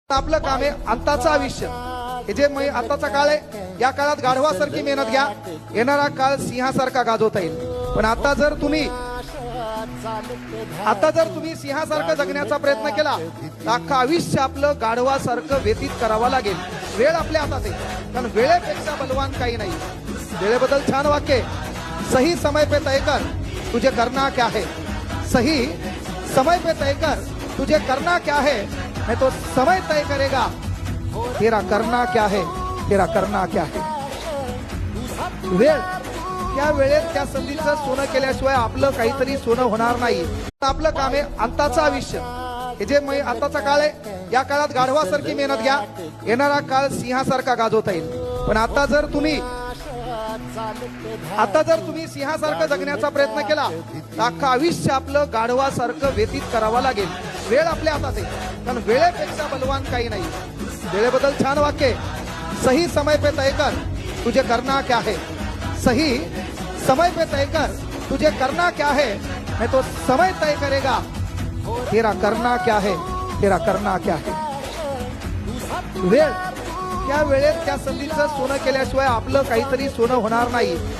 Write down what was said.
आपलं काम आहे अंताचं आयुष्य. हे जे आताचा काळ आहे, या काळात गाढवासारखी मेहनत घ्या, येणारा काळ सिंहासारखा गाजवता येईल. पण आता जर तुम्ही सिंहासारखं जगण्याचा प्रयत्न केला तर अख्खं आयुष्य आपलं गाढवासारखं व्यतीत करावं लागेल. वेळ आपल्या हातात आहे, कारण वेळेपेक्षा बलवान काही नाही. वेळेबद्दल छान वाक्य आहे, सही समय पे तय कर तुझे करना क्या है. सही समय पे तय कर तुझे करना क्या है, नहीं तो समय तय करेगा तेरा करना क्या है, तेरा करना क्या है. वेळ, त्या वेळेत त्या संधीचं सोनं केल्याशिवाय आपलं काहीतरी सोनं होणार नाही. आपलं काम आहे अंताचं आयुष्य. हे जे आताचा काळ आहे, या काळात गाढवासारखी मेहनत घ्या, येणारा काळ सिंहासारखा गाजवता येईल. पण आता जर तुम्ही सिंहासारखं जगण्याचा प्रयत्न केला तर अख्खं आयुष्य आपलं गाढवासारखं व्यतीत करावं लागेल. वेळ आपल्या हातात आहे, कारण वेळेपेक्षा बलवान काही नाही. वेळेबद्दल छान वाक्य आहे, सही समय पे तय कर तुझे करना क्या है. सही समय पे तय कर तुझे करना क्या है, नहीं तो समय तय करेगा तेरा करना क्या है, तेरा करना क्या है. वेळ, त्या वेळेत त्या संधीचं सोनं केल्याशिवाय आपलं काहीतरी सोनं होणार नाही.